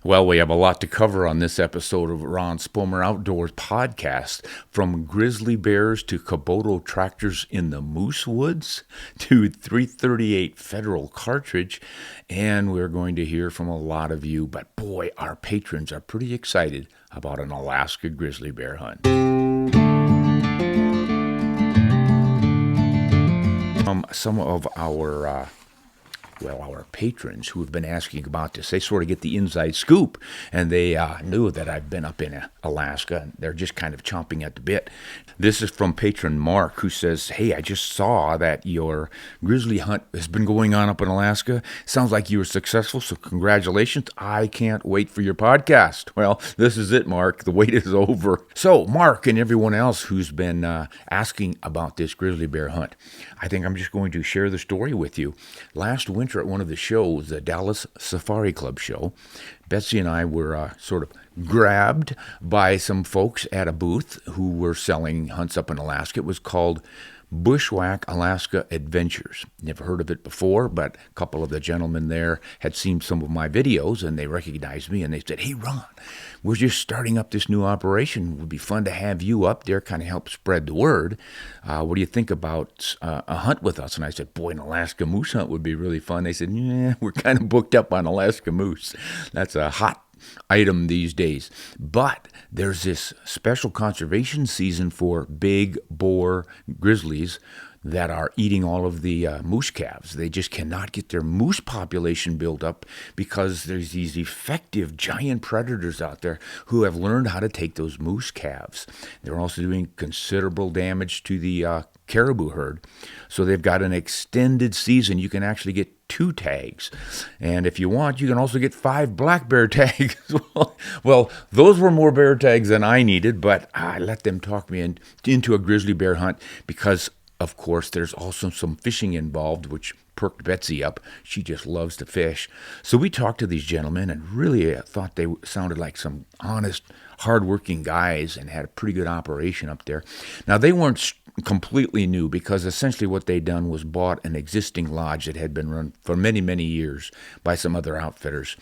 Well, we have a lot to cover on this episode of Ron Spomer Outdoors Podcast. From grizzly bears to Kubota tractors in the moose woods to 338 federal cartridge. And we're going to hear from a lot of you. But boy, our patrons are pretty excited about an Alaska grizzly bear hunt. Some of our patrons who have been asking about this, they sort of get the inside scoop, and they knew that I've been up in Alaska, and they're just kind of chomping at the bit. This is from patron Mark, who says, "Hey, I just saw that your grizzly hunt has been going on up in Alaska. Sounds like you were successful, so congratulations. I can't wait for your podcast." Well, this is it, Mark. The wait is over. So, Mark and everyone else who's been asking about this grizzly bear hunt, I think I'm just going to share the story with you. Last winter at one of the shows, the Dallas Safari Club show, Betsy and I were sort of grabbed by some folks at a booth who were selling hunts up in Alaska. It was called Bushwhack Alaska Adventures. Never heard of it before, but a couple of the gentlemen there had seen some of my videos, and they recognized me, and they said, "Hey, Ron, we're just starting up this new operation. It would be fun to have you up there, kind of help spread the word. What do you think about a hunt with us?" And I said, "Boy, an Alaska moose hunt would be really fun." They said, "Yeah, we're kind of booked up on Alaska moose. That's a hot item these days. But there's this special conservation season for big boar grizzlies that are eating all of the moose calves. They just cannot get their moose population built up because there's these effective giant predators out there who have learned how to take those moose calves. They're also doing considerable damage to the caribou herd. So they've got an extended season. You can actually get 2 tags. And if you want, you can also get 5 black bear tags. Well, those were more bear tags than I needed, but I let them talk me into a grizzly bear hunt because, of course, there's also some fishing involved, which perked Betsy up. She just loves to fish. So we talked to these gentlemen and really thought they sounded like some honest, hardworking guys and had a pretty good operation up there. Now, they weren't completely new because essentially what they'd done was bought an existing lodge that had been run for many, many years by some other outfitters.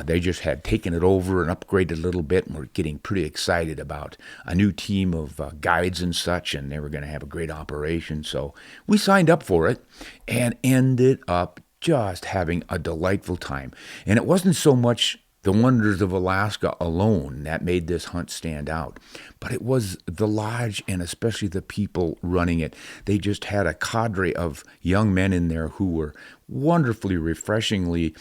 They just had taken it over and upgraded a little bit and were getting pretty excited about a new team of guides and such, and they were going to have a great operation. So we signed up for it and ended up just having a delightful time. And it wasn't so much the wonders of Alaska alone that made this hunt stand out, but it was the lodge and especially the people running it. They just had a cadre of young men in there who were wonderfully, refreshingly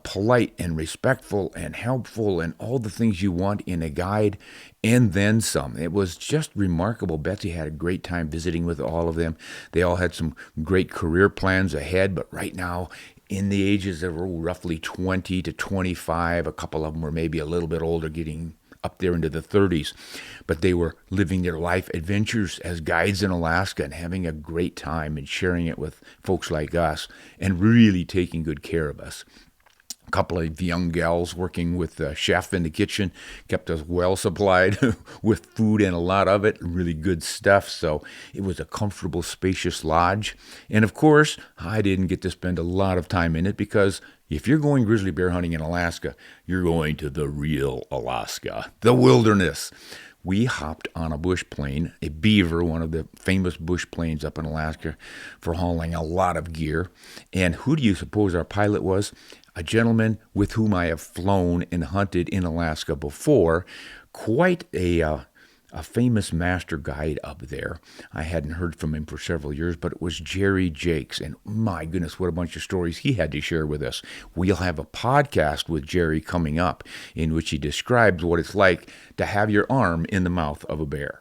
polite and respectful and helpful and all the things you want in a guide and then some. It was just remarkable. Betsy had a great time visiting with all of them. They all had some great career plans ahead, but right now, in the ages that were roughly 20 to 25, a couple of them were maybe a little bit older, getting up there into the 30s, but they were living their life adventures as guides in Alaska and having a great time and sharing it with folks like us and really taking good care of us. A couple of young gals working with the chef in the kitchen kept us well supplied with food and a lot of it, really good stuff. So it was a comfortable, spacious lodge. And of course, I didn't get to spend a lot of time in it because if you're going grizzly bear hunting in Alaska, you're going to the real Alaska, the wilderness. We hopped on a bush plane, a Beaver, one of the famous bush planes up in Alaska, for hauling a lot of gear. And who do you suppose our pilot was? A gentleman with whom I have flown and hunted in Alaska before, quite a famous master guide up there. I hadn't heard from him for several years, but it was Jerry Jakes. And my goodness, what a bunch of stories he had to share with us. We'll have a podcast with Jerry coming up in which he describes what it's like to have your arm in the mouth of a bear.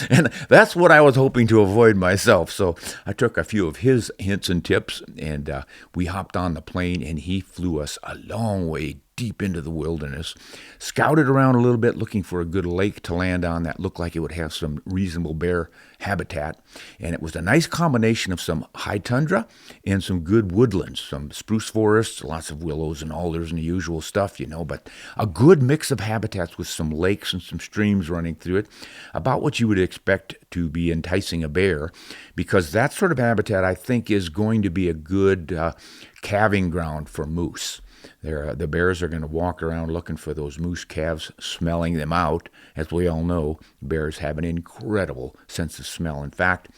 And that's what I was hoping to avoid myself. So I took a few of his hints and tips, and we hopped on the plane, and he flew us a long way deep into the wilderness, scouted around a little bit looking for a good lake to land on that looked like it would have some reasonable bear habitat. And it was a nice combination of some high tundra and some good woodlands, some spruce forests, lots of willows and alders and the usual stuff, but a good mix of habitats with some lakes and some streams running through it, about what you would expect to be enticing a bear, because that sort of habitat, I think, is going to be a good calving ground for moose. The bears are going to walk around looking for those moose calves, smelling them out. As we all know, bears have an incredible sense of smell. In fact,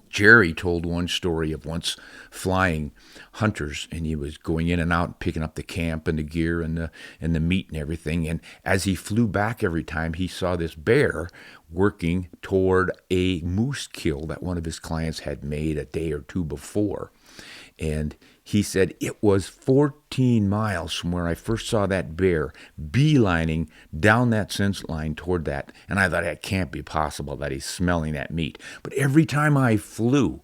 Jerry told one story of once flying hunters, and he was going in and out, picking up the camp and the gear and the meat and everything. And as he flew back every time, he saw this bear working toward a moose kill that one of his clients had made a day or two before. And he said it was 14 miles from where I first saw that bear beelining down that scent line toward that. And I thought, it can't be possible that he's smelling that meat. But every time I flew,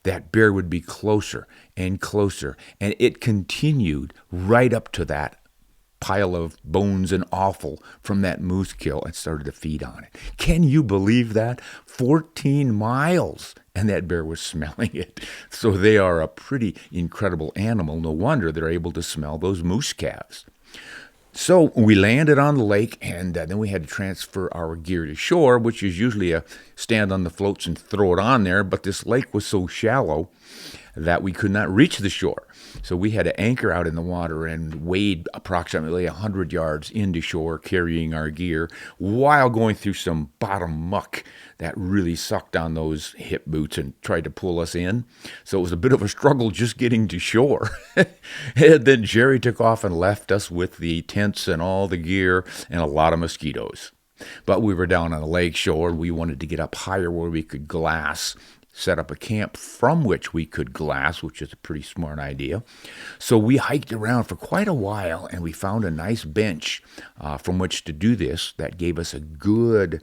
that bear would be closer and closer. And it continued right up to that pile of bones and offal from that moose kill and started to feed on it. Can you believe that? 14 miles. And that bear was smelling it. So they are a pretty incredible animal. No wonder they're able to smell those moose calves. So we landed on the lake, and then we had to transfer our gear to shore, which is usually a stand on the floats and throw it on there. But this lake was so shallow that we could not reach the shore. So we had to anchor out in the water and wade approximately 100 yards into shore, carrying our gear, while going through some bottom muck that really sucked on those hip boots and tried to pull us in. So it was a bit of a struggle just getting to shore. And then Jerry took off and left us with the tents and all the gear and a lot of mosquitoes. But we were down on the lake shore. We wanted to get up higher where we could glass, set up a camp from which we could glass, which is a pretty smart idea. So we hiked around for quite a while, and we found a nice bench from which to do this that gave us a good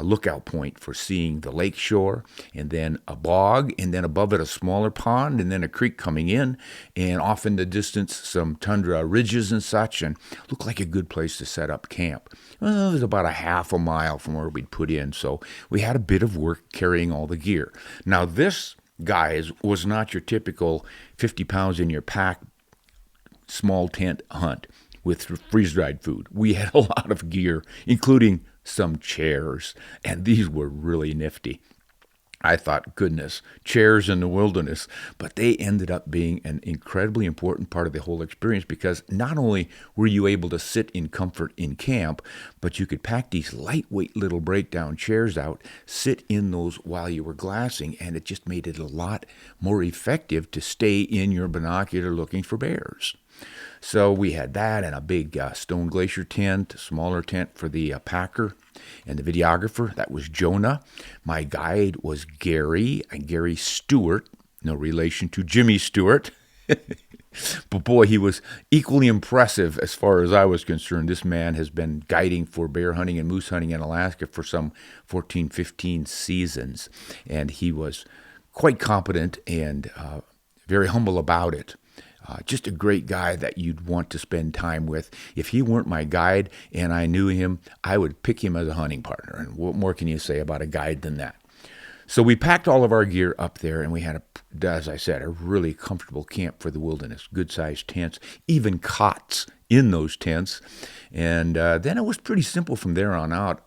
lookout point for seeing the lake shore, and then a bog, and then above it a smaller pond, and then a creek coming in, and off in the distance some tundra ridges and such, and looked like a good place to set up camp. Well, it was about a half a mile from where we'd put in, so we had a bit of work carrying all the gear. Now this, guys, was not your typical 50 pounds in your pack, small tent hunt with freeze-dried food. We had a lot of gear, including some chairs, and these were really nifty. I thought, goodness, chairs in the wilderness, but they ended up being an incredibly important part of the whole experience, because not only were you able to sit in comfort in camp, but you could pack these lightweight little breakdown chairs out, sit in those while you were glassing, and it just made it a lot more effective to stay in your binocular looking for bears. So we had that and a big stone glacier tent, a smaller tent for the packer and the videographer. That was Jonah. My guide was Gary Stewart, no relation to Jimmy Stewart. But boy, he was equally impressive as far as I was concerned. This man has been guiding for bear hunting and moose hunting in Alaska for some 14, 15 seasons. And he was quite competent and very humble about it. Just a great guy that you'd want to spend time with. If he weren't my guide and I knew him, I would pick him as a hunting partner. And what more can you say about a guide than that? So we packed all of our gear up there, and we had, as I said, a really comfortable camp for the wilderness. Good-sized tents, even cots in those tents. And then it was pretty simple from there on out.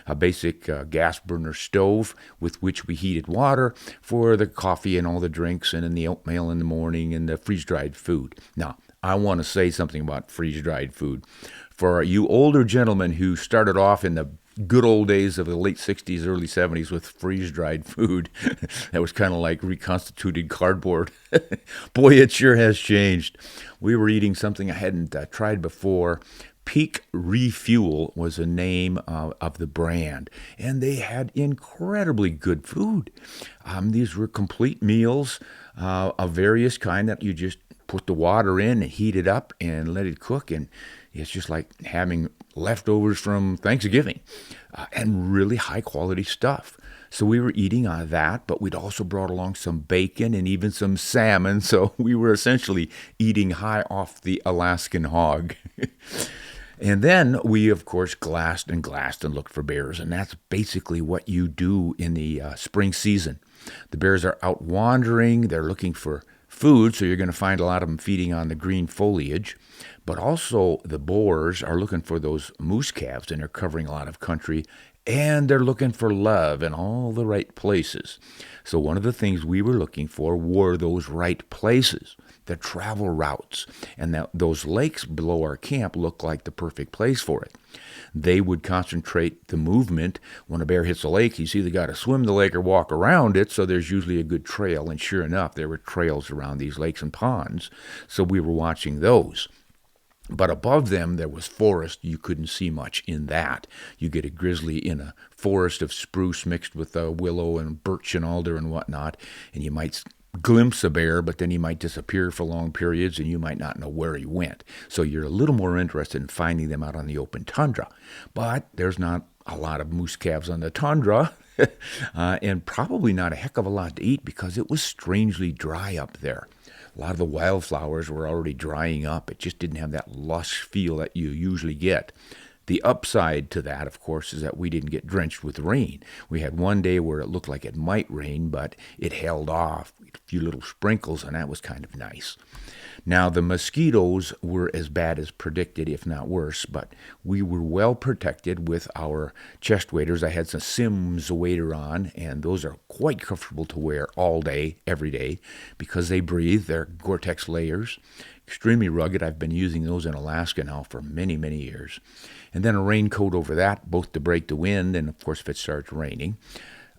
A basic gas burner stove with which we heated water for the coffee and all the drinks, and then the oatmeal in the morning and the freeze-dried food. Now, I want to say something about freeze-dried food. For you older gentlemen who started off in the good old days of the late 60s, early 70s with freeze-dried food, that was kind of like reconstituted cardboard. Boy, it sure has changed. We were eating something I hadn't tried before. Peak Refuel was the name of the brand, and they had incredibly good food. These were complete meals of various kind that you just put the water in and heat it up and let it cook, and it's just like having leftovers from Thanksgiving, and really high-quality stuff. So we were eating that, but we'd also brought along some bacon and even some salmon, so we were essentially eating high off the Alaskan hog. And then we, of course, glassed and looked for bears, and that's basically what you do in the spring season. The bears are out wandering, they're looking for food, so you're going to find a lot of them feeding on the green foliage. But also the boars are looking for those moose calves, and they're covering a lot of country and they're looking for love in all the right places. So one of the things we were looking for were those right places, the travel routes, and those lakes below our camp looked like the perfect place for it. They would concentrate the movement. When a bear hits a lake, he's either got to swim the lake or walk around it, so there's usually a good trail, and sure enough, there were trails around these lakes and ponds, so we were watching those. But above them, there was forest. You couldn't see much in that. You get a grizzly in a forest of spruce mixed with willow and birch and alder and whatnot, and you might glimpse a bear, but then he might disappear for long periods, and you might not know where he went. So you're a little more interested in finding them out on the open tundra. But there's not a lot of moose calves on the tundra, and probably not a heck of a lot to eat because it was strangely dry up there. A lot of the wildflowers were already drying up. It just didn't have that lush feel that you usually get. The upside to that, of course, is that we didn't get drenched with rain. We had one day where it looked like it might rain, but it held off. A few little sprinkles, and that was kind of nice. Now, the mosquitoes were as bad as predicted, if not worse, but we were well protected with our chest waders. I had some Sims wader on, and those are quite comfortable to wear all day, every day, because they breathe. They're Gore-Tex layers, extremely rugged. I've been using those in Alaska now for many, many years. And then a raincoat over that, both to break the wind and, of course, if it starts raining.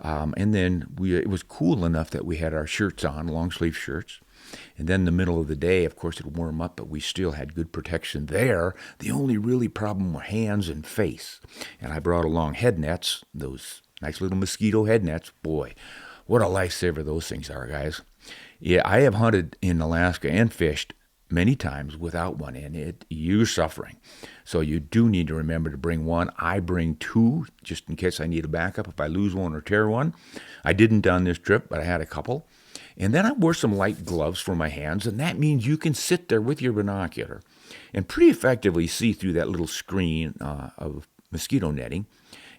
And then it was cool enough that we had our shirts on, long-sleeve shirts. And then in the middle of the day, of course, it would warm up, but we still had good protection there. The only really problem were hands and face. And I brought along head nets, those nice little mosquito head nets. Boy, what a lifesaver those things are, guys. Yeah, I have hunted in Alaska and fished many times without one, and you're suffering. So you do need to remember to bring one. I bring two, just in case I need a backup if I lose one or tear one. I didn't on this trip, but I had a couple. And then I wore some light gloves for my hands, and that means you can sit there with your binocular and pretty effectively see through that little screen of mosquito netting,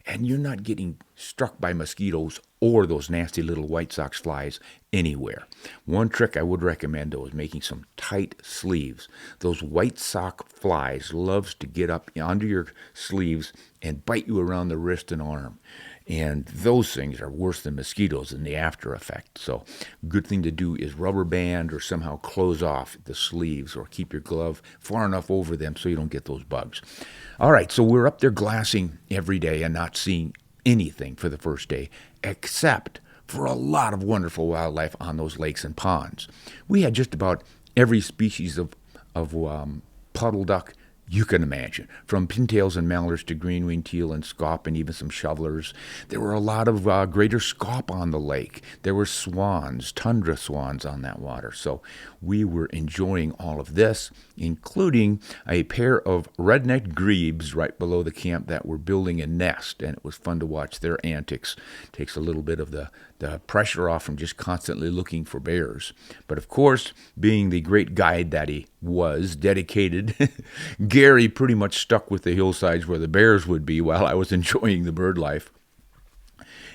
and you're not getting struck by mosquitoes or those nasty little white sox flies anywhere. One trick I would recommend, though, is making some tight sleeves. Those white sock flies loves to get up under your sleeves and bite you around the wrist and arm. And those things are worse than mosquitoes in the after effect. So good thing to do is rubber band or somehow close off the sleeves or keep your glove far enough over them so you don't get those bugs. All right, so we're up there glassing every day and not seeing anything for the first day, except for a lot of wonderful wildlife on those lakes and ponds. We had just about every species of puddle duck you can imagine, from pintails and mallards to green-winged teal and scaup and even some shovelers. There were a lot of greater scaup on the lake. There were swans, tundra swans on that water. So we were enjoying all of this, including a pair of red-necked grebes right below the camp that were building a nest, and it was fun to watch their antics. Takes a little bit of the pressure off from just constantly looking for bears. But of course, being the great guide that he was, dedicated, Gary pretty much stuck with the hillsides where the bears would be while I was enjoying the bird life.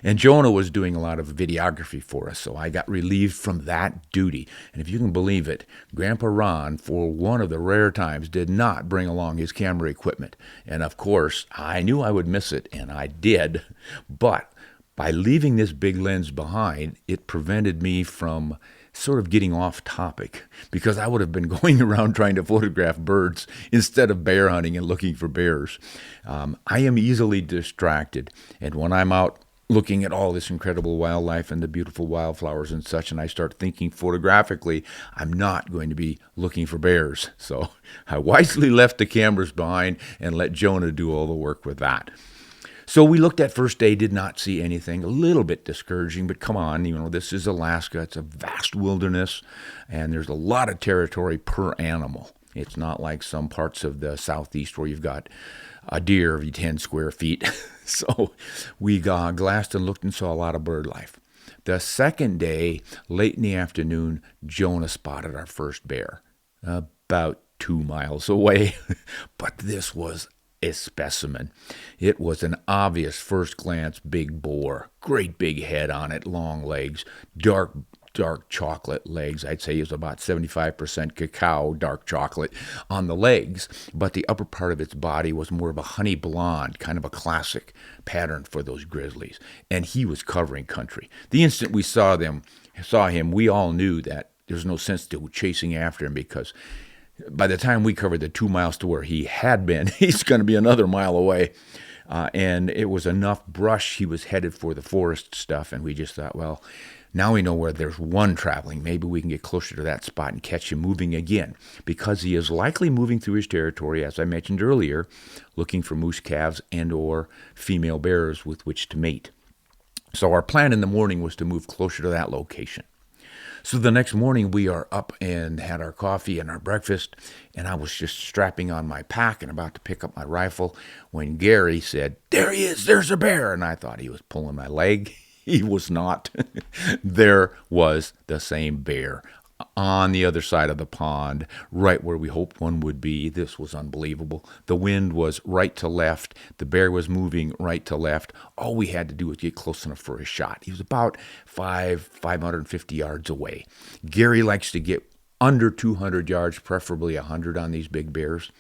And Jonah was doing a lot of videography for us, so I got relieved from that duty. And if you can believe it, Grandpa Ron, for one of the rare times, did not bring along his camera equipment. And of course, I knew I would miss it, and I did. But by leaving this big lens behind, it prevented me from sort of getting off topic, because I would have been going around trying to photograph birds instead of bear hunting and looking for bears. I am easily distracted, and when I'm out looking at all this incredible wildlife and the beautiful wildflowers and such, and I start thinking photographically, I'm not going to be looking for bears. So I wisely left the cameras behind and let Jonah do all the work with that. So we looked at first day, did not see anything, a little bit discouraging, but come on, this is Alaska. It's a vast wilderness, and there's a lot of territory per animal. It's not like some parts of the southeast where you've got a deer every 10 square feet. So we glassed and looked and saw a lot of bird life. The second day, late in the afternoon, Jonah spotted our first bear, about 2 miles away. But this was a specimen. It was an obvious first glance big boar, great big head on it, long legs, dark dark chocolate legs. I'd say he was about 75% cacao, dark chocolate on the legs, but the upper part of its body was more of a honey blonde, kind of a classic pattern for those grizzlies. And he was covering country. The instant we saw him, we all knew that there's no sense to chasing after him, because by the time we covered the 2 miles to where he had been, he's going to be another mile away. And it was enough brush. He was headed for the forest stuff, and we just thought, well, now we know where there's one traveling. Maybe we can get closer to that spot and catch him moving again, because he is likely moving through his territory, as I mentioned earlier, looking for moose calves and or female bears with which to mate. So our plan in the morning was to move closer to that location. So the next morning we are up and had our coffee and our breakfast, and I was just strapping on my pack and about to pick up my rifle when Gary said, "There he is, there's a bear." And I thought he was pulling my leg. He was not. There was the same bear on the other side of the pond, right where we hoped one would be. This was unbelievable. The wind was right to left. The bear was moving right to left. All we had to do was get close enough for a shot. He was about 550 yards away. Gary likes to get under 200 yards, preferably 100 on these big bears.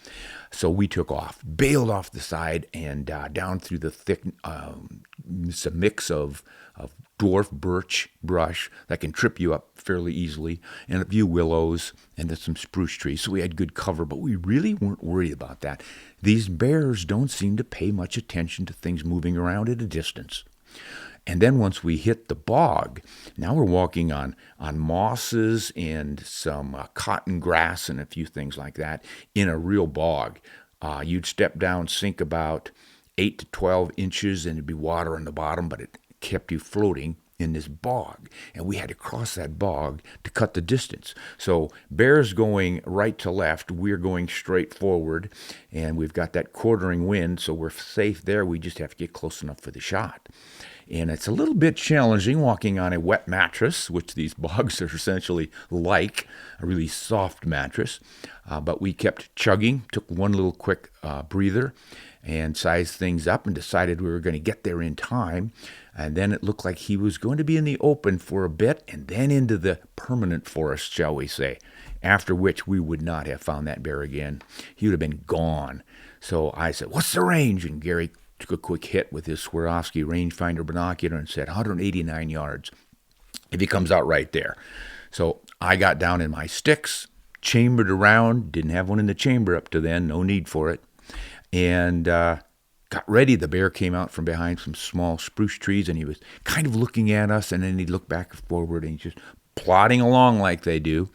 So we took off, bailed off the side, and down through the thick, it's a mix of dwarf birch brush that can trip you up fairly easily, and a few willows, and then some spruce trees. So we had good cover, but we really weren't worried about that. These bears don't seem to pay much attention to things moving around at a distance. And then once we hit the bog, now we're walking on mosses and some cotton grass and a few things like that in a real bog. You'd step down, sink about 8 to 12 inches, and there'd be water on the bottom, but it kept you floating in this bog. And we had to cross that bog to cut the distance. So bears going right to left, we're going straight forward, and we've got that quartering wind, so we're safe there. We just have to get close enough for the shot. And it's a little bit challenging walking on a wet mattress, which these bogs are essentially like, a really soft mattress. But we kept chugging, took one little quick breather, and sized things up and decided we were going to get there in time. And then it looked like he was going to be in the open for a bit and then into the permanent forest, shall we say, after which we would not have found that bear again. He would have been gone. So I said, "What's the range?" And Gary took a quick hit with his Swarovski rangefinder binocular and said 189 yards if he comes out right there. So I got down in my sticks, chambered around, didn't have one in the chamber up to then, no need for it, and got ready. The bear came out from behind some small spruce trees, and he was kind of looking at us, and then he'd look back and forward, and he's just plodding along like they do.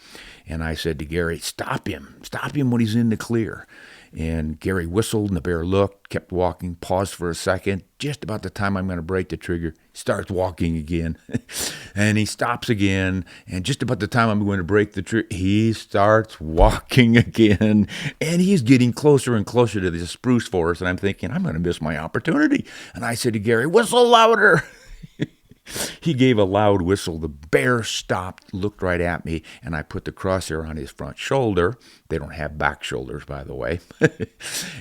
And I said to Gary, stop him when he's in the clear. And Gary whistled, and the bear looked, kept walking, paused for a second. Just about the time I'm going to break the trigger, he starts walking again. And he stops again. And just about the time I'm going to break the trigger, he starts walking again. And he's getting closer and closer to the spruce forest. And I'm thinking, I'm going to miss my opportunity. And I said to Gary, whistle louder. He gave a loud whistle. The bear stopped, looked right at me, and I put the crosshair on his front shoulder. They don't have back shoulders, by the way.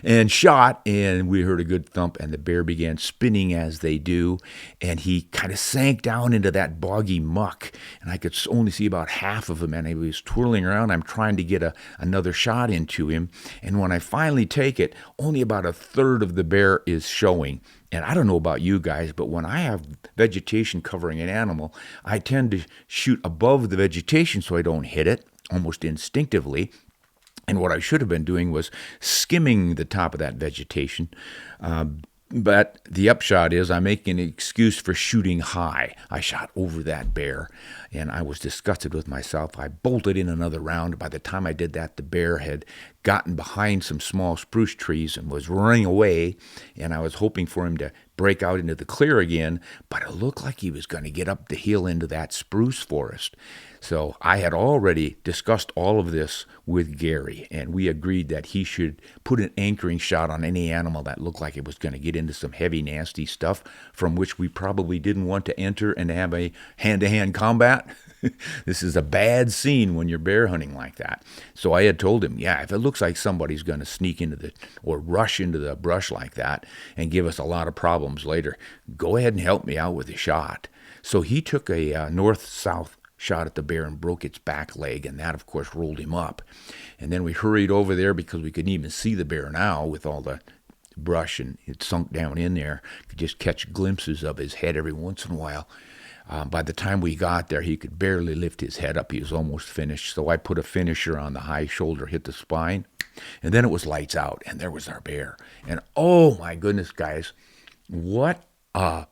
And shot, and we heard a good thump, and the bear began spinning as they do, and he kind of sank down into that boggy muck, and I could only see about half of him, and he was twirling around. I'm trying to get another shot into him, and when I finally take it, only about a third of the bear is showing. And I don't know about you guys, but when I have vegetation covering an animal, I tend to shoot above the vegetation so I don't hit it, almost instinctively. And what I should have been doing was skimming the top of that vegetation. But the upshot is I'm making an excuse for shooting high. I shot over that bear, and I was disgusted with myself. I bolted in another round. By the time I did that, the bear had gotten behind some small spruce trees and was running away, and I was hoping for him to break out into the clear again, but it looked like he was going to get up the hill into that spruce forest. So I had already discussed all of this with Gary, and we agreed that he should put an anchoring shot on any animal that looked like it was going to get into some heavy, nasty stuff from which we probably didn't want to enter and have a hand-to-hand combat. This is a bad scene when you're bear hunting like that. So I had told him, yeah, if it looks like somebody's going to sneak into or rush into the brush like that and give us a lot of problems later, go ahead and help me out with a shot. So he took a north-south shot at the bear and broke its back leg, and that, of course, rolled him up. And then we hurried over there because we couldn't even see the bear now with all the brush, and it sunk down in there. Could just catch glimpses of his head every once in a while. By the time we got there, he could barely lift his head up. He was almost finished. So I put a finisher on the high shoulder, hit the spine, and then it was lights out, and there was our bear. And oh my goodness, guys, what a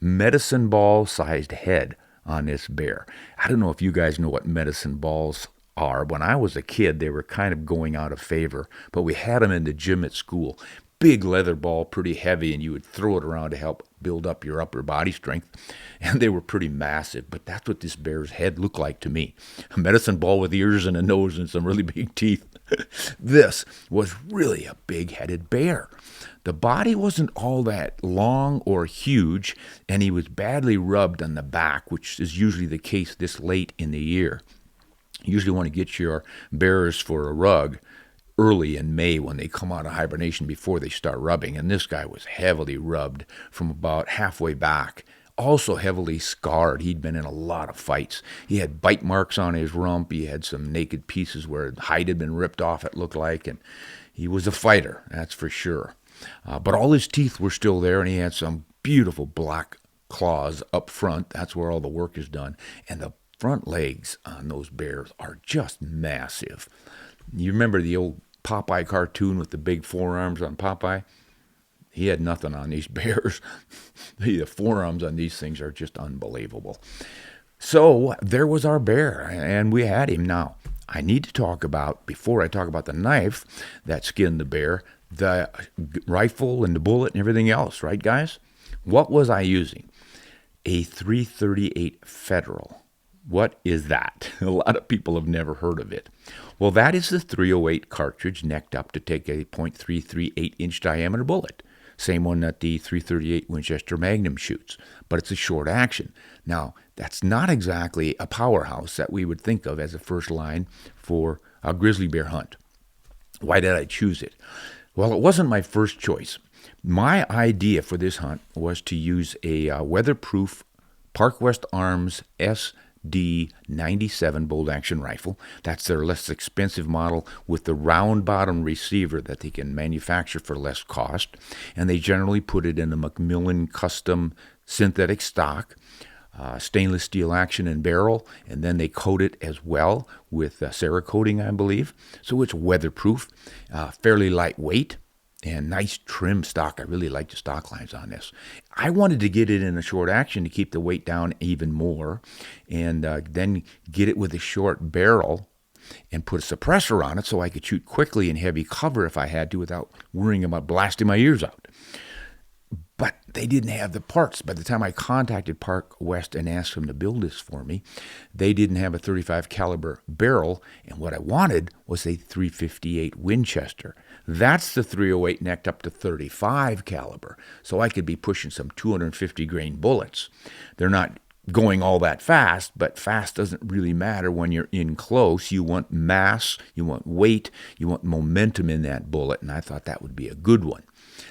medicine ball sized head on this bear. I don't know if you guys know what medicine balls are. When I was a kid, they were kind of going out of favor, but we had them in the gym at school. Big leather ball, pretty heavy, and you would throw it around to help build up your upper body strength. And they were pretty massive, but that's what this bear's head looked like to me. A medicine ball with ears and a nose and some really big teeth. This was really a big-headed bear. The body wasn't all that long or huge, and he was badly rubbed on the back, which is usually the case this late in the year. You usually want to get your bears for a rug early in May when they come out of hibernation before they start rubbing. And this guy was heavily rubbed from about halfway back. Also heavily scarred. He'd been in a lot of fights. He had bite marks on his rump. He had some naked pieces where hide had been ripped off, it looked like. And he was a fighter, that's for sure. But all his teeth were still there, and he had some beautiful black claws up front. That's where all the work is done. And the front legs on those bears are just massive. You remember the old Popeye cartoon with the big forearms on Popeye? He had nothing on these bears. The forearms on these things are just unbelievable. So there was our bear, and we had him. Now, I need to talk about, before I talk about the knife that skinned the bear, the rifle and the bullet and everything else, right, guys? What was I using? A .338 Federal. What is that? A lot of people have never heard of it. Well, that is the .308 cartridge necked up to take a .338 inch diameter bullet. Same one that the .338 Winchester Magnum shoots, but it's a short action. Now, that's not exactly a powerhouse that we would think of as a first line for a grizzly bear hunt. Why did I choose it? Well, it wasn't my first choice. My idea for this hunt was to use a weatherproof Park West Arms SD97 bolt-action rifle. That's their less expensive model with the round bottom receiver that they can manufacture for less cost. And they generally put it in a Macmillan custom synthetic stock, stainless steel action and barrel, and then they coat it as well with Cerakoting, I believe. So it's weatherproof, fairly lightweight, and nice trim stock. I really like the stock lines on this. I wanted to get it in a short action to keep the weight down even more, and then get it with a short barrel and put a suppressor on it so I could shoot quickly in heavy cover if I had to without worrying about blasting my ears out. But they didn't have the parts. By the time I contacted Park West and asked them to build this for me, they didn't have a .35 caliber barrel, and what I wanted was a .358 Winchester. That's the .308 necked up to .35 caliber, so I could be pushing some 250 grain bullets. They're not going all that fast, but fast doesn't really matter when you're in close. You want mass, you want weight, you want momentum in that bullet, and I thought that would be a good one.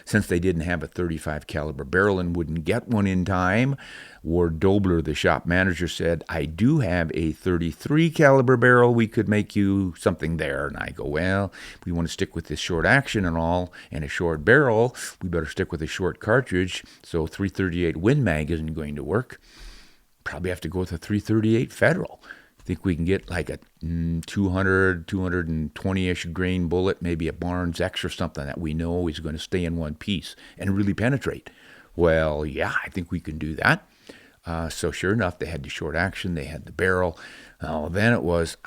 Since they didn't have a .35 caliber barrel and wouldn't get one in time, Ward Dobler, the shop manager, said, I do have a .33 caliber barrel. We could make you something there. And I go, well, if we want to stick with this short action and all, and a short barrel, we better stick with a short cartridge. So .338 Win Mag isn't going to work. Probably have to go with a .338 Federal. I think we can get like a 220-ish grain bullet, maybe a Barnes X or something that we know is going to stay in one piece and really penetrate. Well, yeah, I think we can do that. So sure enough, they had the short action, they had the barrel. Then it was,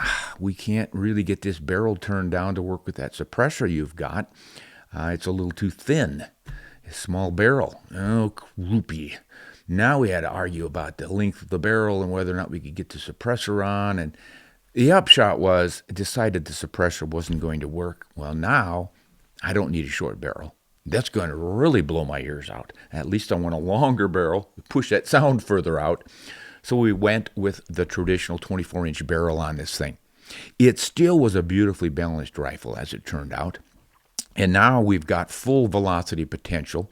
we can't really get this barrel turned down to work with that suppressor you've got. It's a little too thin. A small barrel. Oh, croupy. Now we had to argue about the length of the barrel and whether or not we could get the suppressor on. And the upshot was, I decided the suppressor wasn't going to work. Well, now I don't need a short barrel. That's going to really blow my ears out. At least I want a longer barrel, push that sound further out. So we went with the traditional 24-inch barrel on this thing. It still was a beautifully balanced rifle, as it turned out. And now we've got full velocity potential.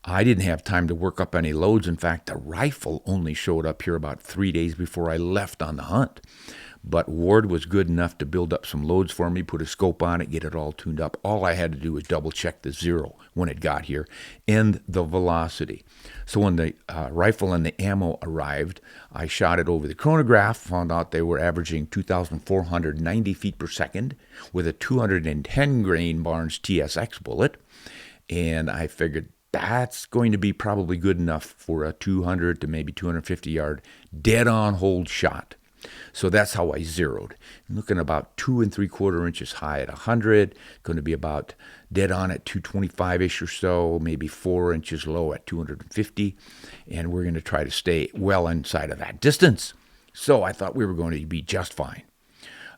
I didn't have time to work up any loads. In fact, the rifle only showed up here about 3 days before I left on the hunt. But Ward was good enough to build up some loads for me, put a scope on it, get it all tuned up. All I had to do was double check the zero when it got here and the velocity. So when the rifle and the ammo arrived, I shot it over the chronograph, found out they were averaging 2,490 feet per second with a 210 grain Barnes TSX bullet. And I figured that's going to be probably good enough for a 200 to maybe 250 yard dead on hold shot. So that's how I zeroed. Looking about 2 3/4 inches high at 100, going to be about dead on at 225-ish or so, maybe 4 inches low at 250, and we're going to try to stay well inside of that distance. So I thought we were going to be just fine.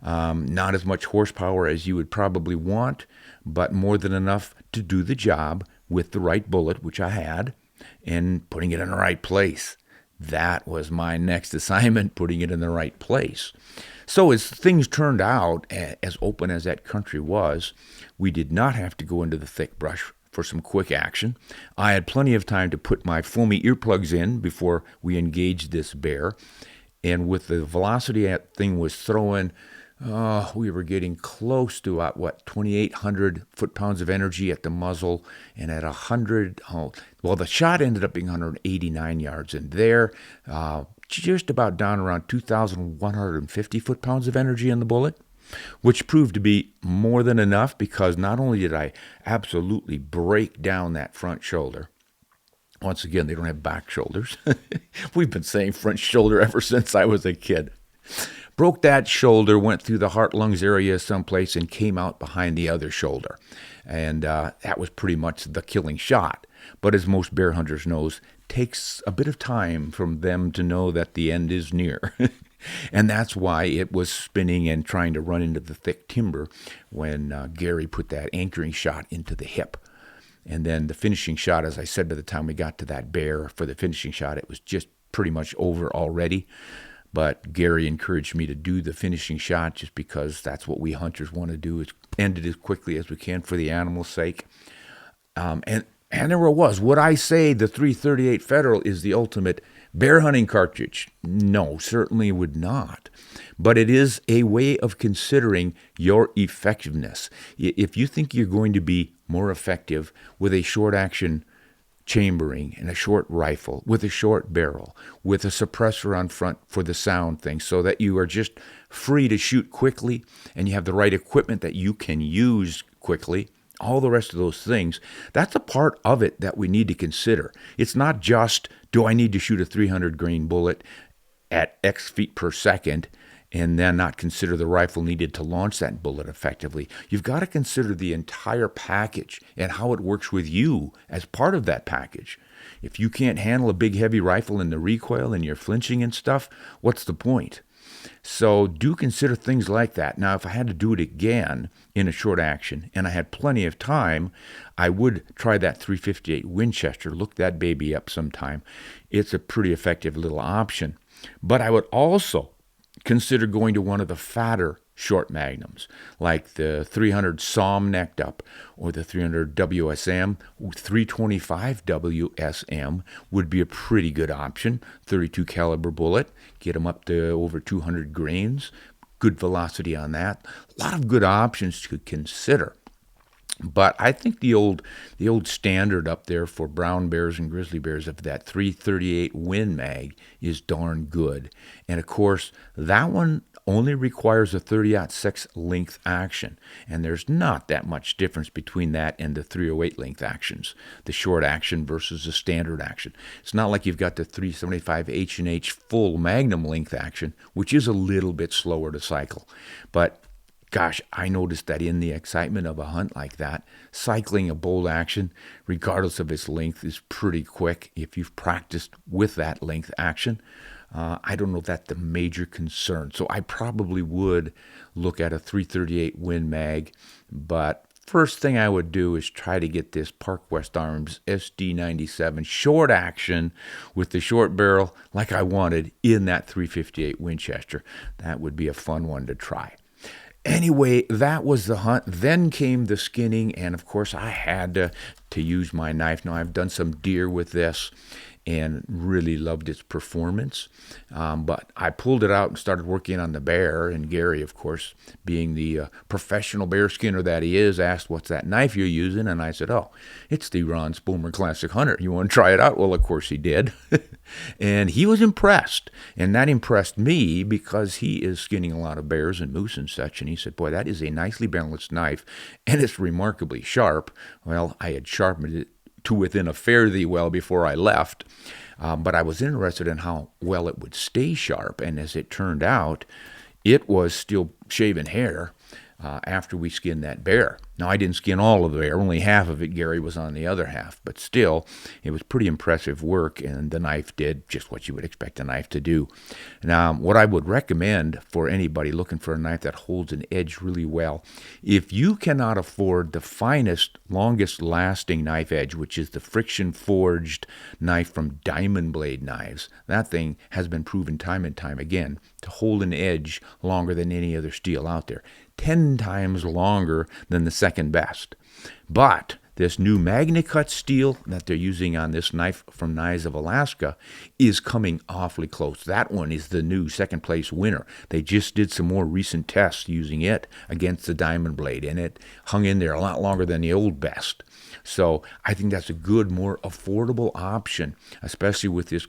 Not as much horsepower as you would probably want, but more than enough to do the job with the right bullet, which I had, and putting it in the right place. That was my next assignment, putting it in the right place. So as things turned out, as open as that country was, we did not have to go into the thick brush for some quick action. I had plenty of time to put my foamy earplugs in before we engaged this bear. And with the velocity that thing was throwing, we were getting close to 2,800 foot-pounds of energy at the muzzle, and at 100, the shot ended up being 189 yards, and there, just about down around 2,150 foot-pounds of energy in the bullet, which proved to be more than enough because not only did I absolutely break down that front shoulder. Once again, they don't have back shoulders. We've been saying front shoulder ever since I was a kid. Broke that shoulder, went through the heart-lungs area someplace, and came out behind the other shoulder. And that was pretty much the killing shot. But as most bear hunters knows, takes a bit of time from them to know that the end is near. And that's why it was spinning and trying to run into the thick timber when Gary put that anchoring shot into the hip. And then the finishing shot, as I said, by the time we got to that bear for the finishing shot, it was just pretty much over already. But Gary encouraged me to do the finishing shot just because that's what we hunters want to do, is end it as quickly as we can for the animal's sake. And there it was. Would I say the .338 Federal is the ultimate bear hunting cartridge? No, certainly would not. But it is a way of considering your effectiveness. If you think you're going to be more effective with a short action chambering and a short rifle with a short barrel with a suppressor on front for the sound thing so that you are just free to shoot quickly and you have the right equipment that you can use quickly, all the rest of those things, that's a part of it that we need to consider. It's not just, do I need to shoot a 300 grain bullet at X feet per second and then not consider the rifle needed to launch that bullet effectively. You've got to consider the entire package and how it works with you as part of that package. If you can't handle a big heavy rifle in the recoil and you're flinching and stuff, what's the point? So do consider things like that. Now, if I had to do it again in a short action and I had plenty of time, I would try that .358 Winchester, look that baby up sometime. It's a pretty effective little option. But I would also consider going to one of the fatter short magnums, like the 300 SOM necked up or the 300 WSM. 325 WSM would be a pretty good option. 32 caliber bullet, get them up to over 200 grains, good velocity on that. A lot of good options to consider. But I think the old standard up there for brown bears and grizzly bears of that .338 Win Mag is darn good. And of course, that one only requires a 30-06 length action. And there's not that much difference between that and the .308 length actions, the short action versus the standard action. It's not like you've got the .375 H&H full magnum length action, which is a little bit slower to cycle. But gosh, I noticed that in the excitement of a hunt like that, cycling a bolt action, regardless of its length, is pretty quick if you've practiced with that length action. I don't know if that's the major concern. So I probably would look at a .338 Win Mag, but first thing I would do is try to get this Park West Arms SD97 short action with the short barrel like I wanted in that .358 Winchester. That would be a fun one to try. Anyway, that was the hunt. Then came the skinning, and of course, I had to use my knife. Now, I've done some deer with this and really loved its performance. But I pulled it out and started working on the bear. And Gary, of course, being the professional bear skinner that he is, asked, "What's that knife you're using?" And I said, "Oh, it's the Ron Spomer Classic Hunter. You want to try it out?" Well, of course he did. And he was impressed. And that impressed me because he is skinning a lot of bears and moose and such. And he said, "Boy, that is a nicely balanced knife. And it's remarkably sharp." Well, I had sharpened it to within a fare thee well before I left. But I was interested in how well it would stay sharp. And as it turned out, it was still shaven hair after we skinned that bear. Now, I didn't skin all of the bear, only half of it. Gary was on the other half. But still, it was pretty impressive work, and the knife did just what you would expect a knife to do. Now, what I would recommend for anybody looking for a knife that holds an edge really well, if you cannot afford the finest, longest-lasting knife edge, which is the friction-forged knife from Diamond Blade Knives, that thing has been proven time and time again to hold an edge longer than any other steel out there. 10 times longer than the second best. But this new MagnaCut steel that they're using on this knife from Knives of Alaska is coming awfully close. That one is the new second place winner. They just did some more recent tests using it against the Diamond Blade, and it hung in there a lot longer than the old best. So I think that's a good, more affordable option, especially with this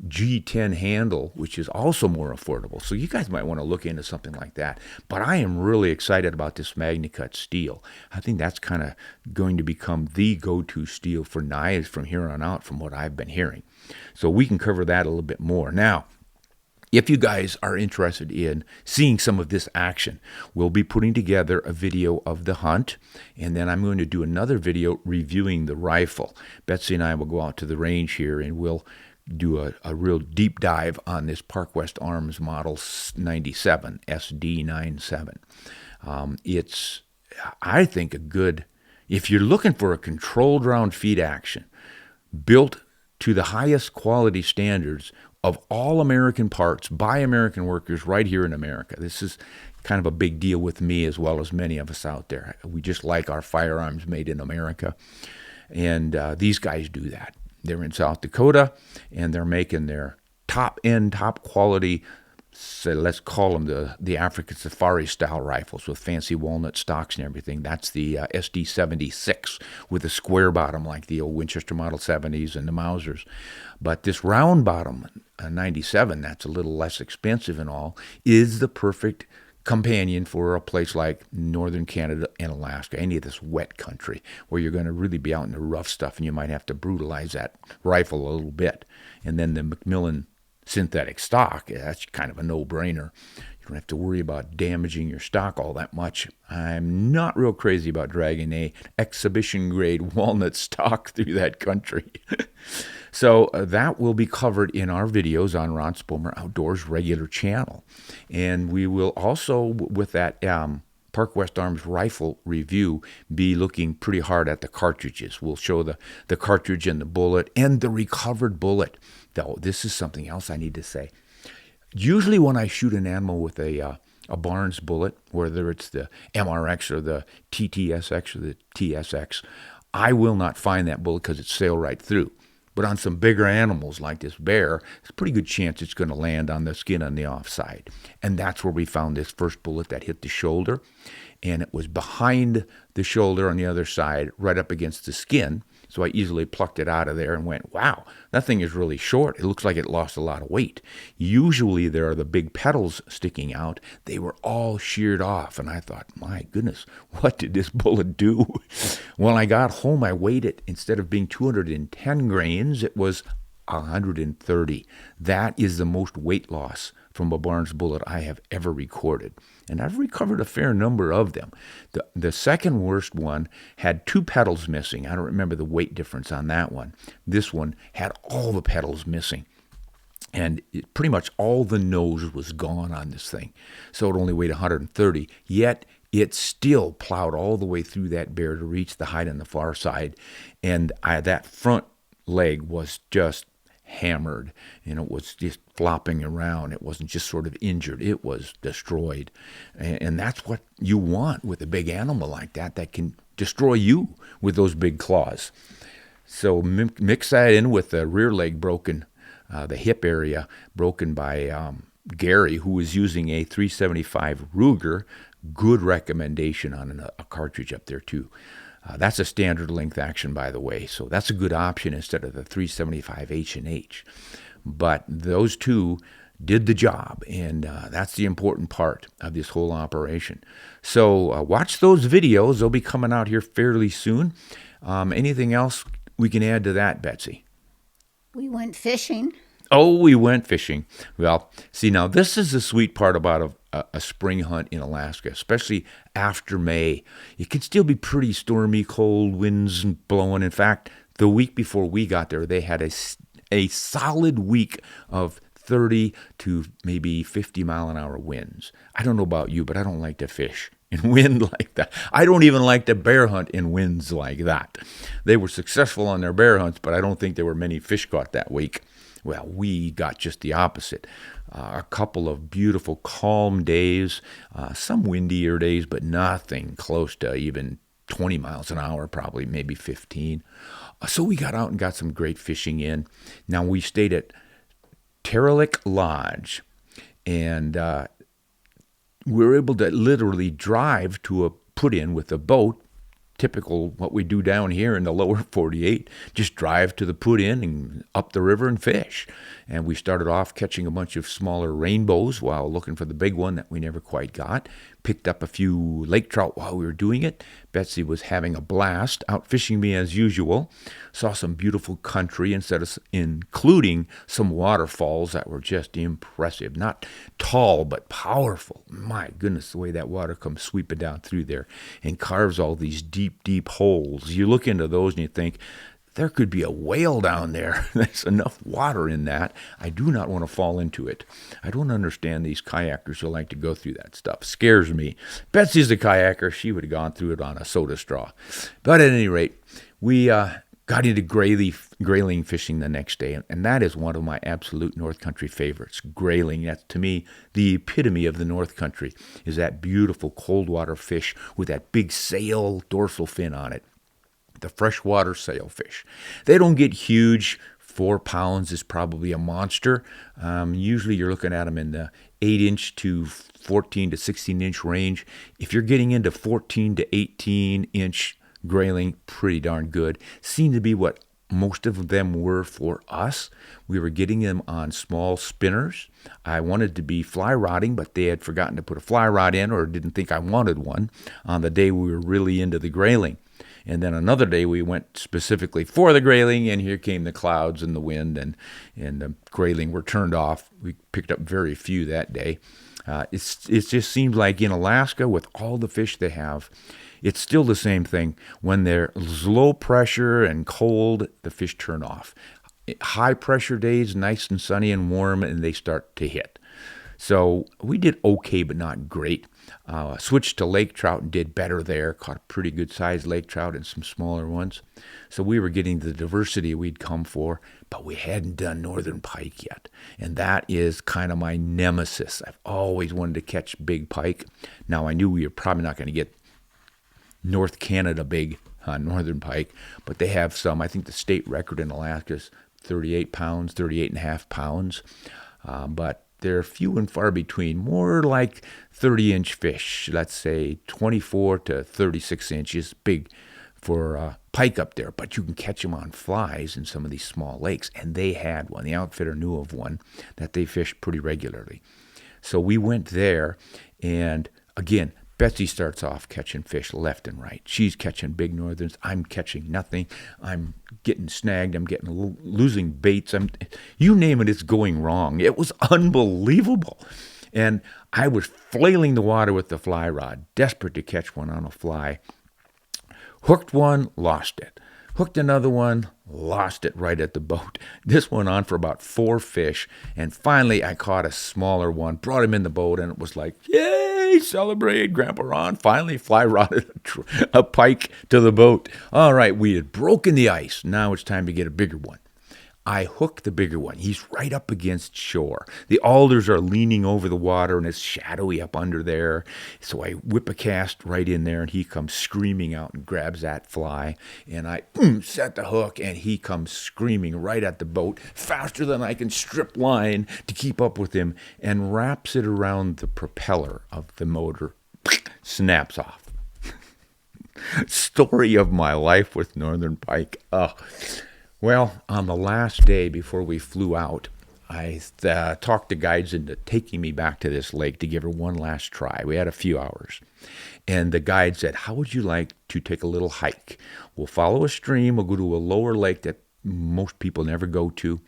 G10 handle, which is also more affordable. So you guys might want to look into something like that. But I am really excited about this MagnaCut steel. I think that's kind of going to become the go-to steel for knives from here on out, from what I've been hearing. So we can cover that a little bit more. Now, if you guys are interested in seeing some of this action, we'll be putting together a video of the hunt, and then I'm going to do another video reviewing the rifle. Betsy and I will go out to the range here, and we'll do a real deep dive on this Park West Arms Model 97, SD97. It's, I think, a good, if you're looking for a controlled round feed action, built to the highest quality standards of all American parts by American workers right here in America. This is kind of a big deal with me as well as many of us out there. We just like our firearms made in America. And these guys do that. They're in South Dakota, and they're making their top-end, top-quality, so let's call them the African Safari-style rifles with fancy walnut stocks and everything. That's the SD76 with a square bottom like the old Winchester Model 70s and the Mausers. But this round bottom 97, that's a little less expensive and all, is the perfect companion for a place like northern Canada and Alaska, any of this wet country where you're going to really be out in the rough stuff and you might have to brutalize that rifle a little bit. And then the Macmillan synthetic stock, that's kind of a no-brainer. You don't have to worry about damaging your stock all that much. I'm not real crazy about dragging a exhibition-grade walnut stock through that country. So that will be covered in our videos on Ron Spomer Outdoors regular channel. And we will also, with that Park West Arms rifle review, be looking pretty hard at the cartridges. We'll show the cartridge and the bullet and the recovered bullet. Though this is something else I need to say. Usually when I shoot an animal with a Barnes bullet, whether it's the MRX or the TTSX or the TSX, I will not find that bullet because it sailed right through. But on some bigger animals like this bear, it's a pretty good chance it's going to land on the skin on the offside. And that's where we found this first bullet that hit the shoulder. And it was behind the shoulder on the other side, right up against the skin. So I easily plucked it out of there and went, wow, that thing is really short. It looks like it lost a lot of weight. Usually there are the big petals sticking out. They were all sheared off. And I thought, my goodness, what did this bullet do? When I got home, I weighed it. Instead of being 210 grains, it was 130. That is the most weight loss from a Barnes bullet I have ever recorded. And I've recovered a fair number of them. The second worst one had 2 petals missing. I don't remember the weight difference on that one. This one had all the petals missing. And pretty much all the nose was gone on this thing. So it only weighed 130. Yet it still plowed all the way through that bear to reach the hide on the far side. And that front leg was just hammered, and it was just flopping around. It wasn't just sort of injured. It was destroyed. And that's what you want with a big animal like that can destroy you with those big claws. So mix that in with the rear leg broken, the hip area broken by Gary, who was using a 375 Ruger. Good recommendation on a cartridge up there too. That's a standard length action, by the way, so that's a good option instead of the 375 H&H. But those two did the job, and that's the important part of this whole operation. So watch those videos. They'll be coming out here fairly soon. Anything else we can add to that, Betsy? We went fishing. Oh, we went fishing. Well, see, now this is the sweet part about a spring hunt in Alaska, especially after May. It can still be pretty stormy, cold, winds blowing. In fact, the week before we got there, they had a solid week of 30 to maybe 50 mile an hour winds. I don't know about you, but I don't like to fish in wind like that. I don't even like to bear hunt in winds like that. They were successful on their bear hunts, but I don't think there were many fish caught that week. Well, we got just the opposite. A couple of beautiful, calm days, some windier days, but nothing close to even 20 miles an hour, probably maybe 15. So we got out and got some great fishing in. Now, we stayed at Terralick Lodge, and we were able to literally drive to a put-in with a boat, typical what we do down here in the lower 48, just drive to the put-in and up the river and fish. And we started off catching a bunch of smaller rainbows while looking for the big one that we never quite got. Picked up a few lake trout while we were doing it. Betsy was having a blast out fishing me as usual. Saw some beautiful country, including some waterfalls that were just impressive. Not tall, but powerful. My goodness, the way that water comes sweeping down through there and carves all these deep, deep holes. You look into those and you think, there could be a whale down there. There's enough water in that. I do not want to fall into it. I don't understand these kayakers who like to go through that stuff. Scares me. Betsy's a kayaker. She would have gone through it on a soda straw. But at any rate, we got into grayling fishing the next day, and that is one of my absolute North Country favorites. Grayling, that's to me the epitome of the North Country, is that beautiful cold water fish with that big sail dorsal fin on it. The freshwater sailfish. They don't get huge. 4 pounds is probably a monster. Usually you're looking at them in the 8-inch to 14 to 16-inch range. If you're getting into 14 to 18-inch grayling, pretty darn good. Seemed to be what most of them were for us. We were getting them on small spinners. I wanted to be fly rodding, but they had forgotten to put a fly rod in or didn't think I wanted one on the day we were really into the grayling. And then another day we went specifically for the grayling, and here came the clouds and the wind, and the grayling were turned off. We picked up very few that day. It just seems like in Alaska, with all the fish they have, it's still the same thing. When there's low pressure and cold, the fish turn off. High pressure days, nice and sunny and warm, and they start to hit. So we did okay, but not great. Switched to lake trout and did better there. Caught a pretty good sized lake trout and some smaller ones. So we were getting the diversity we'd come for, but we hadn't done northern pike yet. And that is kind of my nemesis. I've always wanted to catch big pike. Now I knew we were probably not going to get North Canada big on northern pike, but they have some. I think the state record in Alaska is 38 pounds, 38 and a half pounds. But they're few and far between, more like 30-inch fish, let's say 24 to 36 inches big for pike up there. But you can catch them on flies in some of these small lakes, and they had one. The outfitter knew of one that they fished pretty regularly. So we went there, and again, Betsy starts off catching fish left and right. She's catching big northerns. I'm catching nothing. I'm getting snagged. I'm getting losing baits. You name it, it's going wrong. It was unbelievable. And I was flailing the water with the fly rod, desperate to catch one on a fly. Hooked one, lost it. Hooked another one, lost it right at the boat. This went on for about 4 fish, and finally I caught a smaller one, brought him in the boat, and it was like, yay, celebrate, Grandpa Ron. Finally fly rodded a pike to the boat. All right, we had broken the ice. Now it's time to get a bigger one. I hook the bigger one. He's right up against shore. The alders are leaning over the water and it's shadowy up under there. So I whip a cast right in there and he comes screaming out and grabs that fly. And I set the hook and he comes screaming right at the boat faster than I can strip line to keep up with him and wraps it around the propeller of the motor. Snaps off. Story of my life with northern pike. Well, on the last day before we flew out, I talked the guides into taking me back to this lake to give her one last try. We had a few hours. And the guide said, how would you like to take a little hike? We'll follow a stream. We'll go to a lower lake that most people never go to.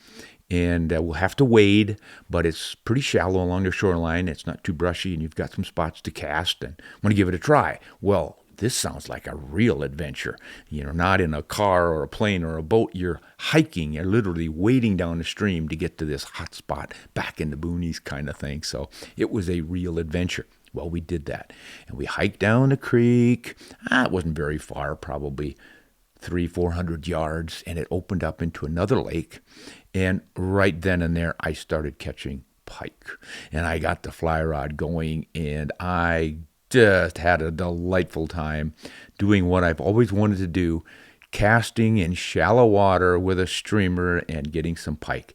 And we'll have to wade, but it's pretty shallow along the shoreline. It's not too brushy, and you've got some spots to cast. And I'm going to give it a try. Well, this sounds like a real adventure. Not in a car or a plane or a boat. You're hiking. You're literally wading down the stream to get to this hot spot back in the boonies kind of thing. So it was a real adventure. Well, we did that. And we hiked down the creek. It wasn't very far, probably 300-400 yards. And it opened up into another lake. And right then and there, I started catching pike. And I got the fly rod going, and I just had a delightful time doing what I've always wanted to do, casting in shallow water with a streamer and getting some pike.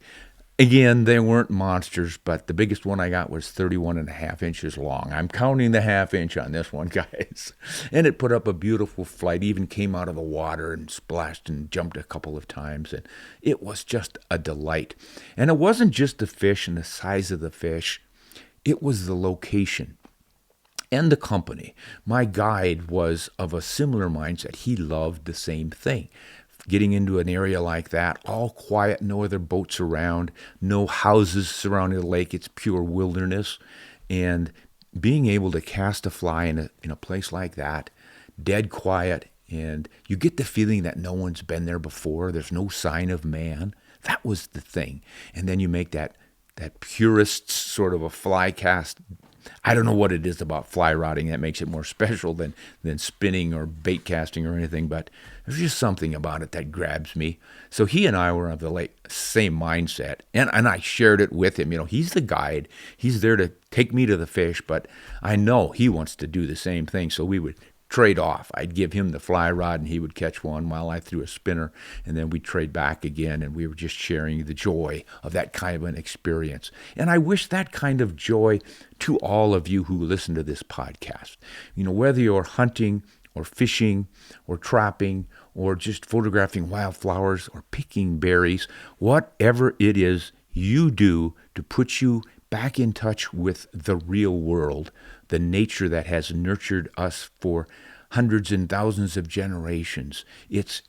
Again, they weren't monsters, but the biggest one I got was 31.5 inches long. I'm counting the half inch on this one, guys. And it put up a beautiful flight, even came out of the water and splashed and jumped a couple of times. And it was just a delight. And it wasn't just the fish and the size of the fish. It was the location and the company. My guide was of a similar mindset. He loved the same thing. Getting into an area like that, all quiet, no other boats around, no houses surrounding the lake, it's pure wilderness. And being able to cast a fly in a place like that, dead quiet, and you get the feeling that no one's been there before, there's no sign of man. That was the thing. And then you make that purist sort of a fly cast. I don't know what it is about fly rodding that makes it more special than spinning or bait casting or anything, but there's just something about it that grabs me. So he and I were of the same mindset, and I shared it with him. He's the guide. He's there to take me to the fish, but I know he wants to do the same thing, so we would trade off. I'd give him the fly rod and he would catch one while I threw a spinner, and then we'd trade back again, and we were just sharing the joy of that kind of an experience. And I wish that kind of joy to all of you who listen to this podcast. Whether you're hunting or fishing or trapping or just photographing wildflowers or picking berries, whatever it is you do to put you back in touch with the real world, the nature that has nurtured us for hundreds and thousands of generations. It's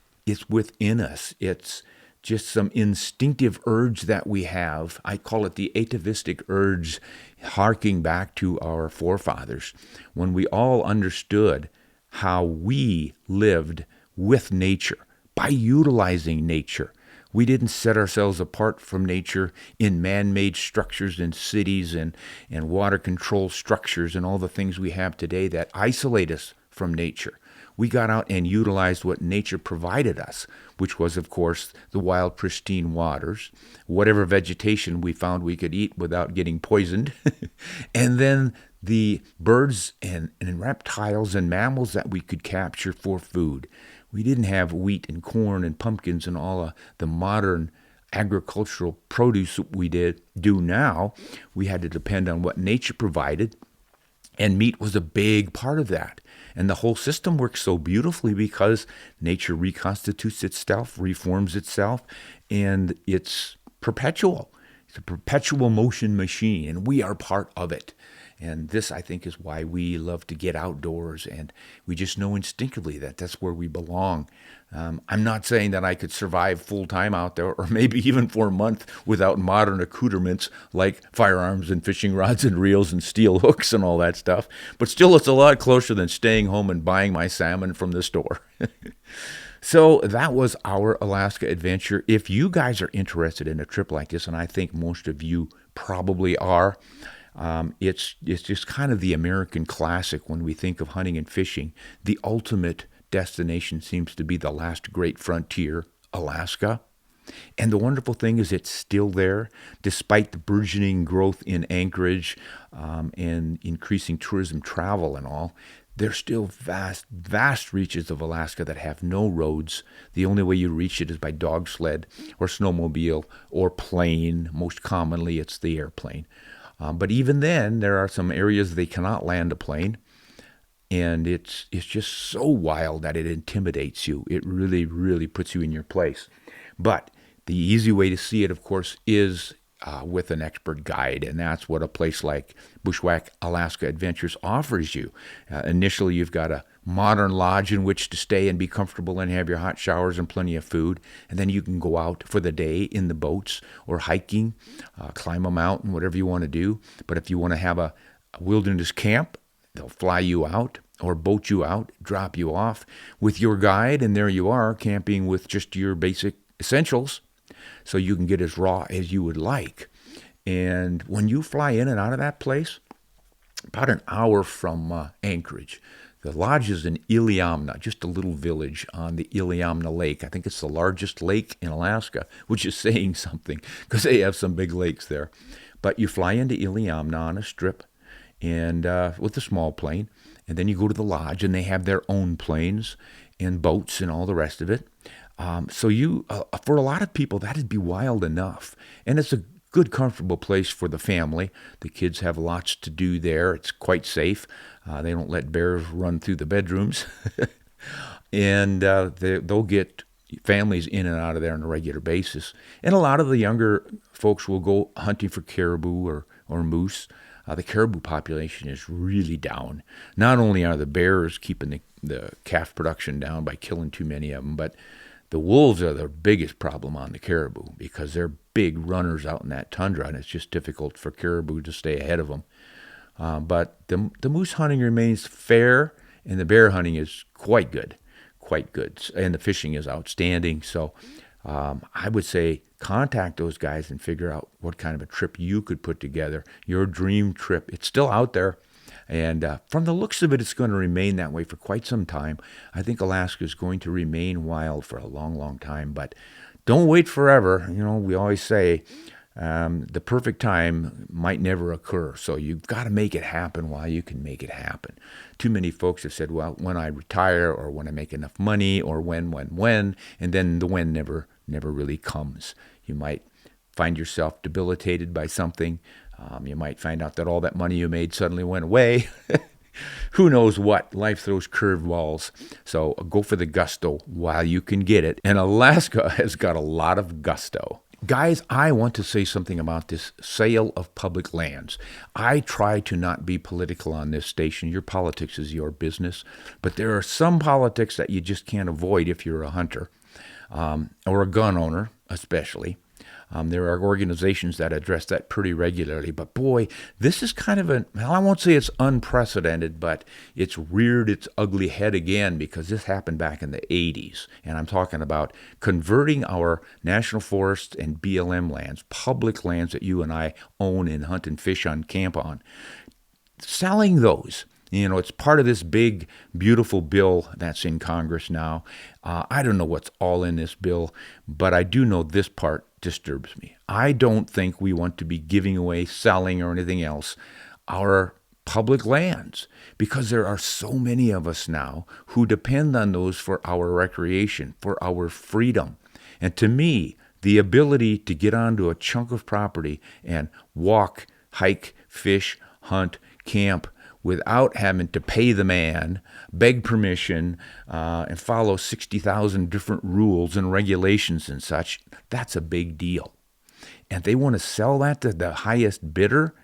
within us. It's just some instinctive urge that we have. I call it the atavistic urge, harking back to our forefathers, when we all understood how we lived with nature by utilizing nature. We didn't set ourselves apart from nature in man-made structures and cities and water control structures and all the things we have today that isolate us from nature. We got out and utilized what nature provided us, which was, of course, the wild, pristine waters, whatever vegetation we found we could eat without getting poisoned, and then the birds and reptiles and mammals that we could capture for food. We didn't have wheat and corn and pumpkins and all the modern agricultural produce we do now. We had to depend on what nature provided, and meat was a big part of that. And the whole system works so beautifully because nature reconstitutes itself, reforms itself, and it's perpetual. It's a perpetual motion machine, and we are part of it. And this, I think, is why we love to get outdoors, and we just know instinctively that that's where we belong. I'm not saying that I could survive full-time out there, or maybe even for a month without modern accoutrements like firearms and fishing rods and reels and steel hooks and all that stuff. But still, it's a lot closer than staying home and buying my salmon from the store. So that was our Alaska adventure. If you guys are interested in a trip like this, and I think most of you probably are, it's just kind of the American classic when we think of hunting and fishing. The ultimate destination seems to be the last great frontier, Alaska. And the wonderful thing is it's still there, despite the burgeoning growth in Anchorage and increasing tourism travel and all. There's still vast, vast reaches of Alaska that have no roads. The only way you reach it is by dog sled or snowmobile or plane. Most commonly, it's the airplane. But even then, there are some areas they cannot land a plane. And it's just so wild that it intimidates you. It really, really puts you in your place. But the easy way to see it, of course, is with an expert guide, and that's what a place like Bushwhack Alaska Adventures offers you. Initially, you've got a modern lodge in which to stay and be comfortable and have your hot showers and plenty of food, and then you can go out for the day in the boats or hiking, climb a mountain, whatever you want to do. But if you want to have a wilderness camp, they'll fly you out or boat you out, drop you off with your guide, and there you are camping with just your basic essentials, so you can get as raw as you would like. And when you fly in and out of that place, about an hour from Anchorage, the lodge is in Iliamna, just a little village on the Iliamna Lake. I think it's the largest lake in Alaska, which is saying something because they have some big lakes there. But you fly into Iliamna on a strip and with a small plane, and then you go to the lodge, and they have their own planes and boats and all the rest of it. So for a lot of people, that'd be wild enough. And it's a good, comfortable place for the family. The kids have lots to do there. It's quite safe. They don't let bears run through the bedrooms. And they'll get families in and out of there on a regular basis. And a lot of the younger folks will go hunting for caribou or moose. The caribou population is really down. Not only are the bears keeping the calf production down by killing too many of them, but the wolves are the biggest problem on the caribou because they're big runners out in that tundra, and it's just difficult for caribou to stay ahead of them. But the moose hunting remains fair, and the bear hunting is quite good, and the fishing is outstanding. So I would say contact those guys and figure out what kind of a trip you could put together, your dream trip. It's still out there. And from the looks of it, it's going to remain that way for quite some time. I think Alaska is going to remain wild for a long, long time. But don't wait forever. You know, we always say the perfect time might never occur. So you've got to make it happen while you can make it happen. Too many folks have said, well, when I retire or when I make enough money or when, and then the when never really comes. You might find yourself debilitated by something. You might find out that all that money you made suddenly went away. Who knows what? Life throws curveballs. So go for the gusto while you can get it. And Alaska has got a lot of gusto. Guys, I want to say something about this sale of public lands. I try to not be political on this station. Your politics is your business. But there are some politics that you just can't avoid if you're a hunter or a gun owner, especially. There are organizations that address that pretty regularly. But boy, this is kind of I won't say it's unprecedented, but it's reared its ugly head again because this happened back in the 80s. And I'm talking about converting our national forests and BLM lands, public lands that you and I own and hunt and fish on, camp on, selling those. You know, it's part of this big, beautiful bill that's in Congress now. I don't know what's all in this bill, but I do know this part disturbs me. I don't think we want to be giving away, selling, or anything else our public lands because there are so many of us now who depend on those for our recreation, for our freedom. And to me, the ability to get onto a chunk of property and walk, hike, fish, hunt, camp, without having to pay the man, beg permission, and follow 60,000 different rules and regulations and such, that's a big deal. And they want to sell that to the highest bidder.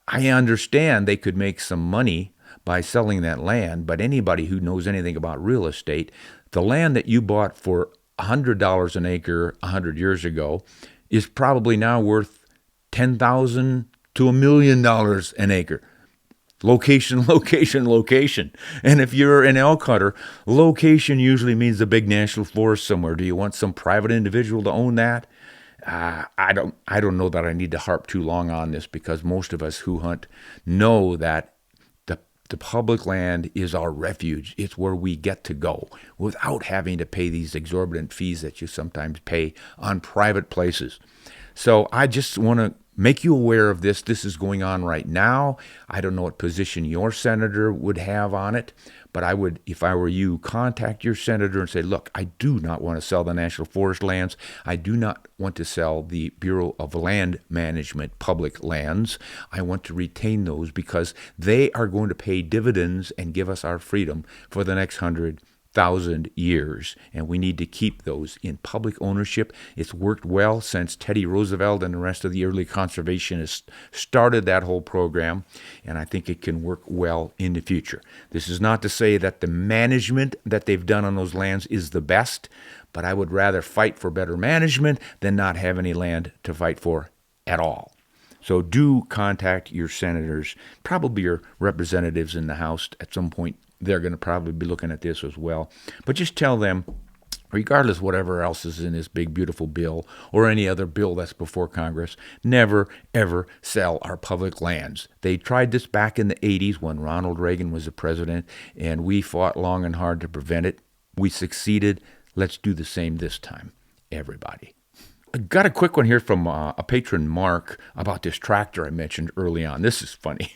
I understand they could make some money by selling that land, but anybody who knows anything about real estate, the land that you bought for $100 an acre 100 years ago is probably now worth $10,000 to $1 million an acre. Location, location, location. And if you're an elk hunter, location usually means a big national forest somewhere. Do you want some private individual to own that? I don't know that I need to harp too long on this because most of us who hunt know that The public land is our refuge. It's where we get to go without having to pay these exorbitant fees that you sometimes pay on private places. So I just want to make you aware of this. This is going on right now. I don't know what position your senator would have on it, but I would, if I were you, contact your senator and say, look, I do not want to sell the National Forest lands. I do not want to sell the Bureau of Land Management public lands. I want to retain those because they are going to pay dividends and give us our freedom for the next 100,000 years, and we need to keep those in public ownership. It's worked well since Teddy Roosevelt and the rest of the early conservationists started that whole program, and I think it can work well in the future. This is not to say that the management that they've done on those lands is the best, but I would rather fight for better management than not have any land to fight for at all. So do contact your senators, probably your representatives in the House at some point. They're going to probably be looking at this as well. But just tell them, regardless of whatever else is in this big, beautiful bill or any other bill that's before Congress, never, ever sell our public lands. They tried this back in the 80s when Ronald Reagan was the president, and we fought long and hard to prevent it. We succeeded. Let's do the same this time, everybody. I got a quick one here from a patron, Mark, about this tractor I mentioned early on. This is funny.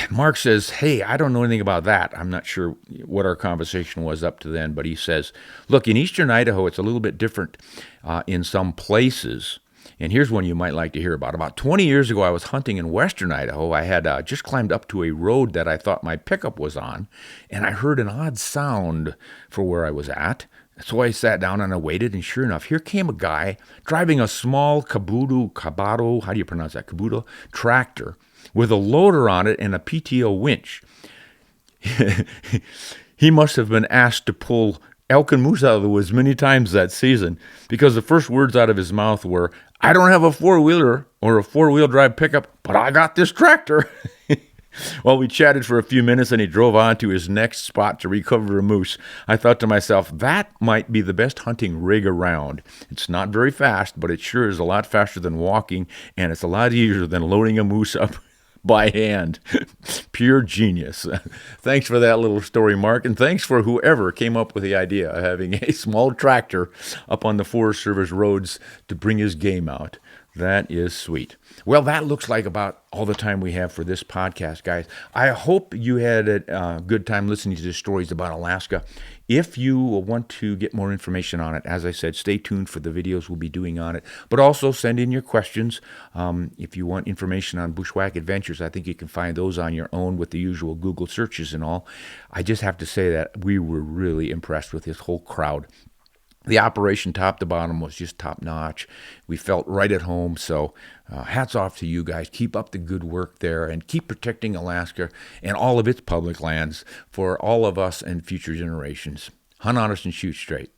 Mark says, hey, I don't know anything about that. I'm not sure what our conversation was up to then, but he says, look, in eastern Idaho, it's a little bit different in some places. And here's one you might like to hear about. About 20 years ago, I was hunting in western Idaho. I had just climbed up to a road that I thought my pickup was on, and I heard an odd sound for where I was at. So I sat down and I waited, and sure enough, here came a guy driving a small Kabuto, how do you pronounce that, Kabuto tractor, with a loader on it and a PTO winch. He must have been asked to pull elk and moose out of the woods many times that season, because the first words out of his mouth were, I don't have a four-wheeler or a four-wheel drive pickup, but I got this tractor. Well, we chatted for a few minutes, and he drove on to his next spot to recover a moose. I thought to myself, that might be the best hunting rig around. It's not very fast, but it sure is a lot faster than walking, and it's a lot easier than loading a moose up by hand. Pure genius. Thanks for that little story, Mark, and thanks for whoever came up with the idea of having a small tractor up on the Forest Service roads to bring his game out. That is sweet. Well, that looks like about all the time we have for this podcast, guys. I hope you had a good time listening to the stories about Alaska. If you want to get more information on it, as I said, stay tuned for the videos we'll be doing on it. But also send in your questions. If you want information on Bushwhack Adventures, I think you can find those on your own with the usual Google searches and all. I just have to say that we were really impressed with this whole crowd. The operation top to bottom was just top notch. We felt right at home. So hats off to you guys. Keep up the good work there and keep protecting Alaska and all of its public lands for all of us and future generations. Hunt honest and shoot straight.